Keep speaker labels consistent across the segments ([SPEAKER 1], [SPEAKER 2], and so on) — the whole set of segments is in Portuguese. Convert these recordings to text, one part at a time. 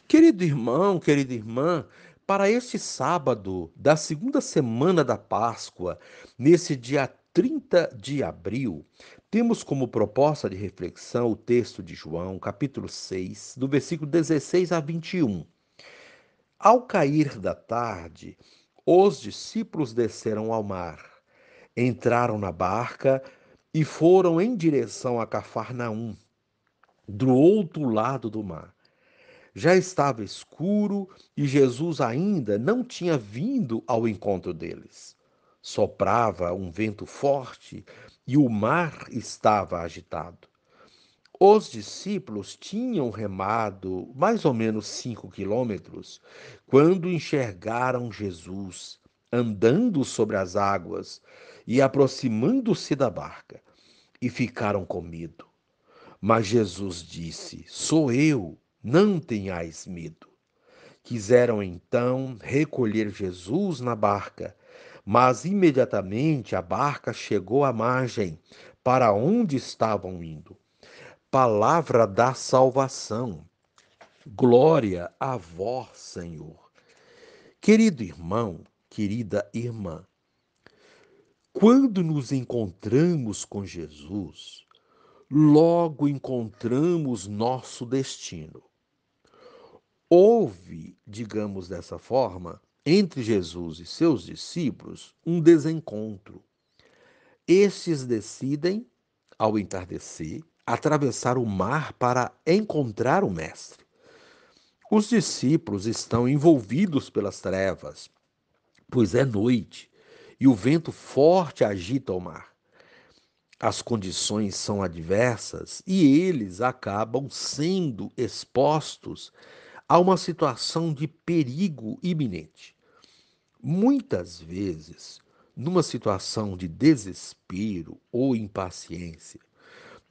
[SPEAKER 1] Querido irmão, querida irmã, para este sábado da segunda semana da Páscoa, nesse dia 30 de abril, temos como proposta de reflexão o texto de João, capítulo 6, do versículo 16 a 21. Ao cair da tarde, os discípulos desceram ao mar, entraram na barca e foram em direção a Cafarnaum, do outro lado do mar. Já estava escuro e Jesus ainda não tinha vindo ao encontro deles. Soprava um vento forte e o mar estava agitado. Os discípulos tinham remado mais ou menos 5 quilômetros quando enxergaram Jesus andando sobre as águas e aproximando-se da barca, e ficaram com medo. Mas Jesus disse: Sou eu, não tenhais medo. Quiseram então recolher Jesus na barca, mas imediatamente a barca chegou à margem, para onde estavam indo. Palavra da salvação. Glória a vós, Senhor. Querido irmão, querida irmã, quando nos encontramos com Jesus, logo encontramos nosso destino. Houve, digamos dessa forma, entre Jesus e seus discípulos, um desencontro. Estes decidem, ao entardecer, atravessar o mar para encontrar o Mestre. Os discípulos estão envolvidos pelas trevas, pois é noite e o vento forte agita o mar. As condições são adversas e eles acabam sendo expostos a uma situação de perigo iminente. Muitas vezes, numa situação de desespero ou impaciência,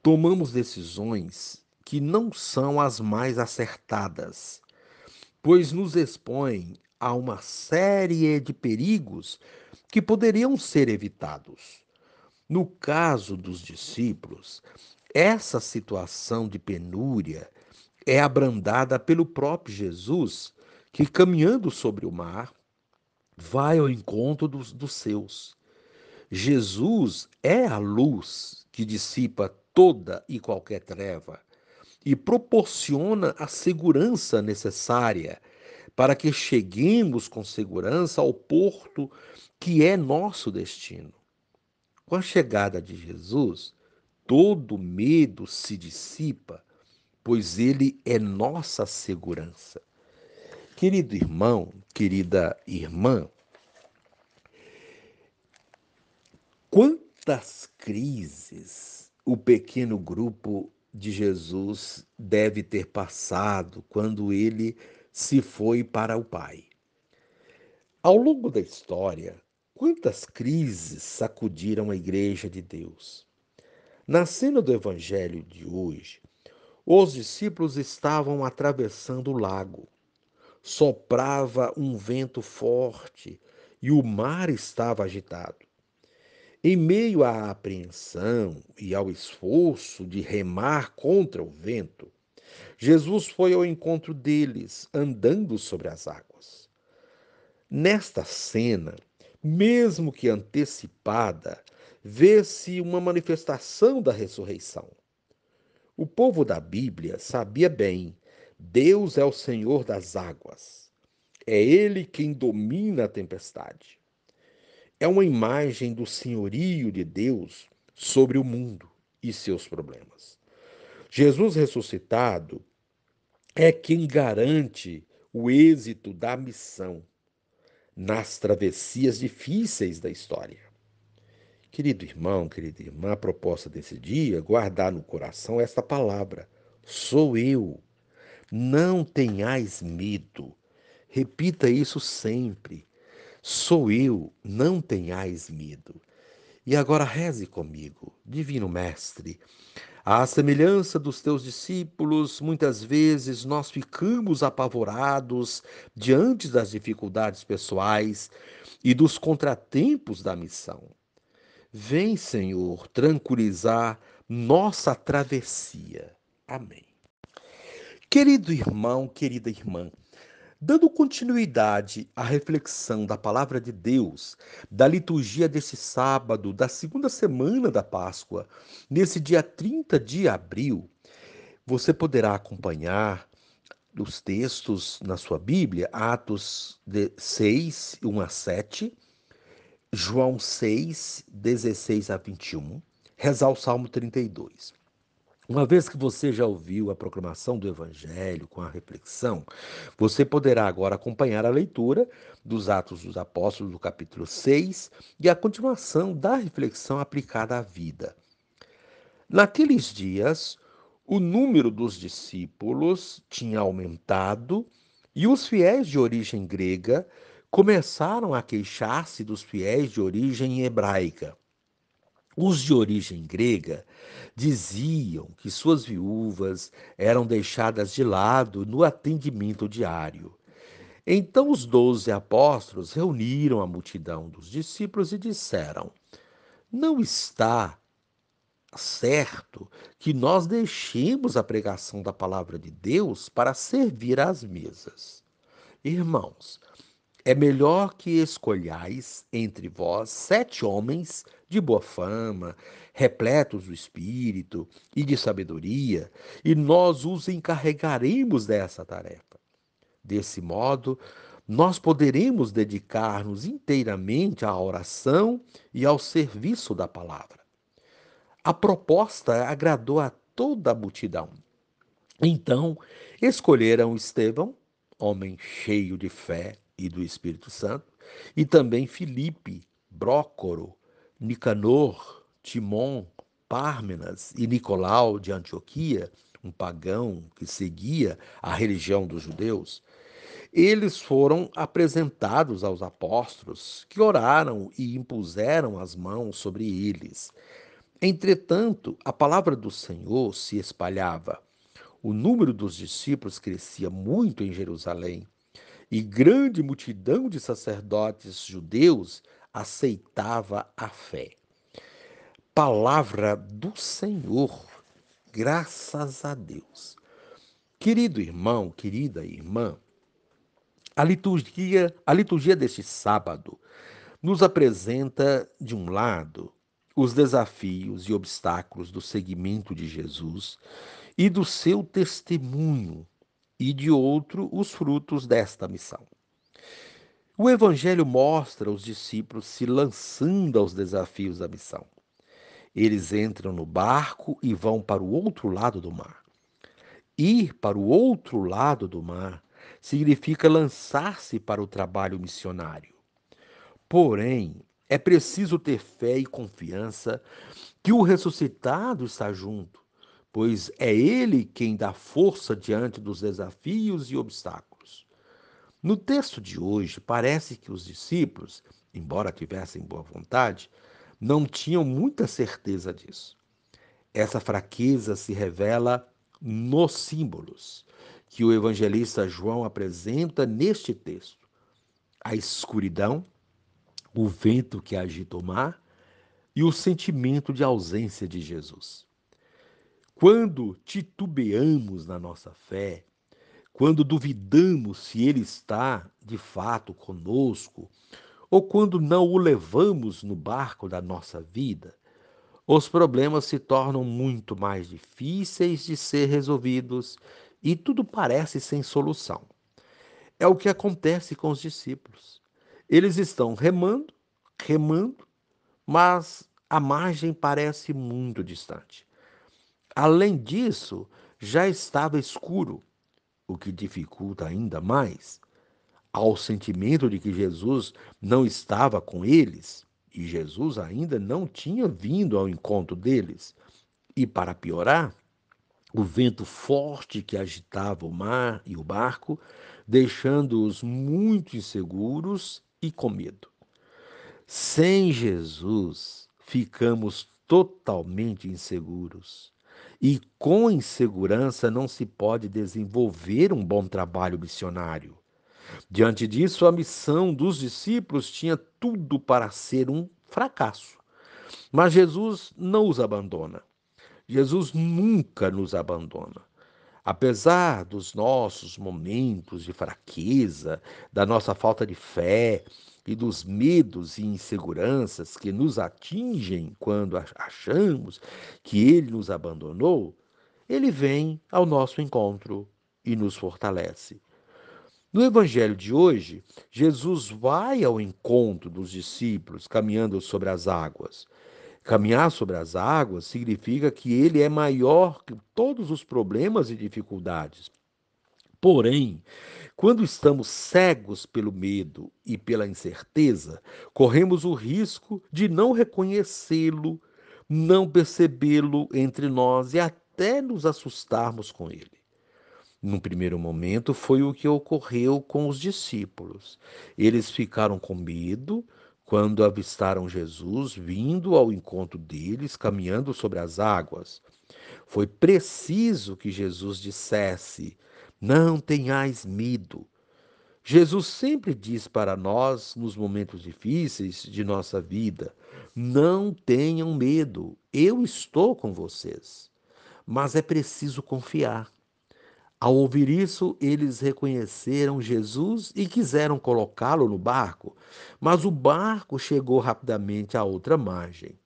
[SPEAKER 1] tomamos decisões que não são as mais acertadas, pois nos expõem a uma série de perigos que poderiam ser evitados. No caso dos discípulos, essa situação de penúria é abrandada pelo próprio Jesus, que, caminhando sobre o mar, vai ao encontro dos seus. Jesus é a luz que dissipa toda e qualquer treva e proporciona a segurança necessária para que cheguemos com segurança ao porto que é nosso destino. Com a chegada de Jesus, todo medo se dissipa, pois ele é nossa segurança. Querido irmão, querida irmã, quantas crises o pequeno grupo de Jesus deve ter passado quando ele se foi para o Pai? Ao longo da história, quantas crises sacudiram a Igreja de Deus? Na cena do Evangelho de hoje, os discípulos estavam atravessando o lago. Soprava um vento forte e o mar estava agitado. Em meio à apreensão e ao esforço de remar contra o vento, Jesus foi ao encontro deles, andando sobre as águas. Nesta cena, mesmo que antecipada, vê-se uma manifestação da ressurreição. O povo da Bíblia sabia bem: Deus é o Senhor das águas. É Ele quem domina a tempestade. É uma imagem do senhorio de Deus sobre o mundo e seus problemas. Jesus ressuscitado é quem garante o êxito da missão nas travessias difíceis da história. Querido irmão, querida irmã, a proposta desse dia é guardar no coração esta palavra: sou eu. Não tenhais medo. Repita isso sempre. Sou eu, não tenhais medo. E agora reze comigo, Divino Mestre. À semelhança dos teus discípulos, muitas vezes nós ficamos apavorados diante das dificuldades pessoais e dos contratempos da missão. Vem, Senhor, tranquilizar nossa travessia. Amém. Querido irmão, querida irmã, dando continuidade à reflexão da palavra de Deus, da liturgia desse sábado, da segunda semana da Páscoa, nesse dia 30 de abril, você poderá acompanhar os textos na sua Bíblia, Atos 6, 1 a 7, João 6, 16 a 21, rezar o Salmo 32. Uma vez que você já ouviu a proclamação do Evangelho com a reflexão, você poderá agora acompanhar a leitura dos Atos dos Apóstolos, do capítulo 6, e a continuação da reflexão aplicada à vida. Naqueles dias, o número dos discípulos tinha aumentado e os fiéis de origem grega começaram a queixar-se dos fiéis de origem hebraica. Os de origem grega diziam que suas viúvas eram deixadas de lado no atendimento diário. Então os 12 apóstolos reuniram a multidão dos discípulos e disseram: Não está certo que nós deixemos a pregação da palavra de Deus para servir às mesas. Irmãos, é melhor que escolhais entre vós 7 homens de boa fama, repletos do Espírito e de sabedoria, e nós os encarregaremos dessa tarefa. Desse modo, nós poderemos dedicar-nos inteiramente à oração e ao serviço da palavra. A proposta agradou a toda a multidão. Então, escolheram Estevão, homem cheio de fé e do Espírito Santo, e também Filipe, Brócoro, Nicanor, Timon, Pármenas e Nicolau de Antioquia, um pagão que seguia a religião dos judeus. Eles foram apresentados aos apóstolos, que oraram e impuseram as mãos sobre eles. Entretanto, a palavra do Senhor se espalhava. O número dos discípulos crescia muito em Jerusalém, e grande multidão de sacerdotes judeus aceitava a fé. Palavra do Senhor, graças a Deus. Querido irmão, querida irmã, a liturgia deste sábado nos apresenta, de um lado, os desafios e obstáculos do seguimento de Jesus e do seu testemunho, e de outro, os frutos desta missão. O Evangelho mostra os discípulos se lançando aos desafios da missão. Eles entram no barco e vão para o outro lado do mar. Ir para o outro lado do mar significa lançar-se para o trabalho missionário. Porém, é preciso ter fé e confiança que o ressuscitado está junto, pois é ele quem dá força diante dos desafios e obstáculos. No texto de hoje, parece que os discípulos, embora tivessem boa vontade, não tinham muita certeza disso. Essa fraqueza se revela nos símbolos que o evangelista João apresenta neste texto: a escuridão, o vento que agita o mar e o sentimento de ausência de Jesus. Quando titubeamos na nossa fé, quando duvidamos se Ele está de fato conosco, ou quando não o levamos no barco da nossa vida, os problemas se tornam muito mais difíceis de ser resolvidos e tudo parece sem solução. É o que acontece com os discípulos. Eles estão remando, remando, mas a margem parece muito distante. Além disso, já estava escuro, o que dificulta ainda mais. Ao sentimento de que Jesus não estava com eles, e Jesus ainda não tinha vindo ao encontro deles. E para piorar, o vento forte que agitava o mar e o barco, deixando-os muito inseguros e com medo. Sem Jesus, ficamos totalmente inseguros. E com insegurança não se pode desenvolver um bom trabalho missionário. Diante disso, a missão dos discípulos tinha tudo para ser um fracasso. Mas Jesus não os abandona. Jesus nunca nos abandona. Apesar dos nossos momentos de fraqueza, da nossa falta de fé e dos medos e inseguranças que nos atingem quando achamos que Ele nos abandonou, Ele vem ao nosso encontro e nos fortalece. No Evangelho de hoje, Jesus vai ao encontro dos discípulos caminhando sobre as águas. Caminhar sobre as águas significa que ele é maior que todos os problemas e dificuldades. Porém, quando estamos cegos pelo medo e pela incerteza, corremos o risco de não reconhecê-lo, não percebê-lo entre nós e até nos assustarmos com ele. No primeiro momento, foi o que ocorreu com os discípulos. Eles ficaram com medo quando avistaram Jesus vindo ao encontro deles, caminhando sobre as águas. Foi preciso que Jesus dissesse: Não tenhais medo. Jesus sempre diz para nós, nos momentos difíceis de nossa vida: Não tenham medo, eu estou com vocês. Mas é preciso confiar. Ao ouvir isso, eles reconheceram Jesus e quiseram colocá-lo no barco, mas o barco chegou rapidamente à outra margem.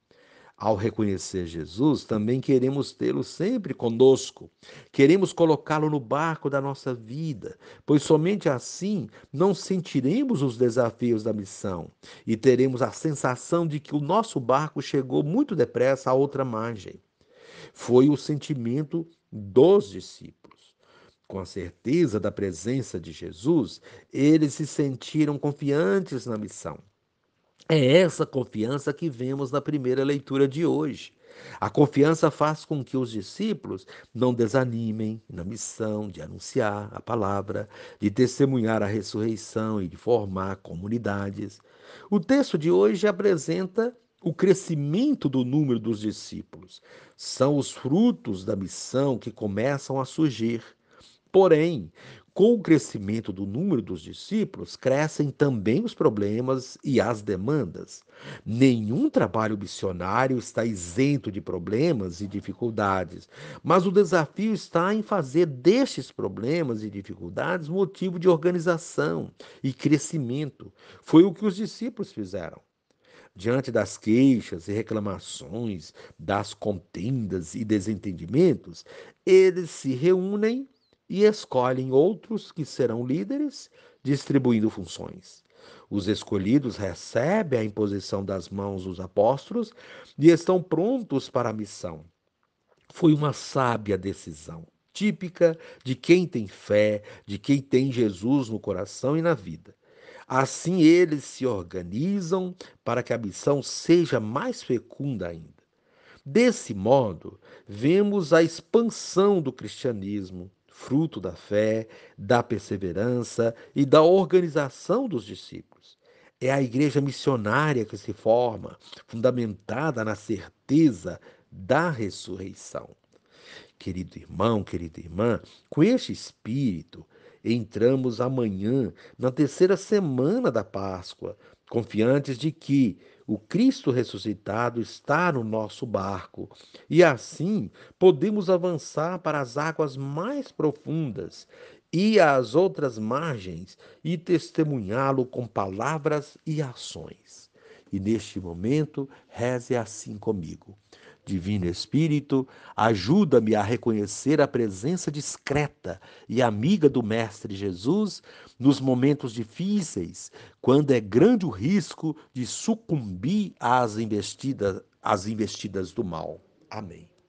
[SPEAKER 1] Ao reconhecer Jesus, também queremos tê-lo sempre conosco. Queremos colocá-lo no barco da nossa vida, pois somente assim não sentiremos os desafios da missão e teremos a sensação de que o nosso barco chegou muito depressa à outra margem. Foi o sentimento dos discípulos. Com a certeza da presença de Jesus, eles se sentiram confiantes na missão. É essa confiança que vemos na primeira leitura de hoje. A confiança faz com que os discípulos não desanimem na missão de anunciar a palavra, de testemunhar a ressurreição e de formar comunidades. O texto de hoje apresenta o crescimento do número dos discípulos. São os frutos da missão que começam a surgir. Porém, com o crescimento do número dos discípulos, crescem também os problemas e as demandas. Nenhum trabalho missionário está isento de problemas e dificuldades, mas o desafio está em fazer destes problemas e dificuldades motivo de organização e crescimento. Foi o que os discípulos fizeram. Diante das queixas e reclamações, das contendas e desentendimentos, eles se reúnem e escolhem outros que serão líderes, distribuindo funções. Os escolhidos recebem a imposição das mãos dos apóstolos e estão prontos para a missão. Foi uma sábia decisão, típica de quem tem fé, de quem tem Jesus no coração e na vida. Assim eles se organizam para que a missão seja mais fecunda ainda. Desse modo, vemos a expansão do cristianismo, fruto da fé, da perseverança e da organização dos discípulos. É a igreja missionária que se forma, fundamentada na certeza da ressurreição. Querido irmão, querida irmã, com este espírito, entramos amanhã na terceira semana da Páscoa, confiantes de que o Cristo ressuscitado está no nosso barco e assim podemos avançar para as águas mais profundas e às outras margens e testemunhá-lo com palavras e ações. E neste momento, reze assim comigo. Divino Espírito, ajuda-me a reconhecer a presença discreta e amiga do Mestre Jesus nos momentos difíceis, quando é grande o risco de sucumbir às investidas do mal. Amém.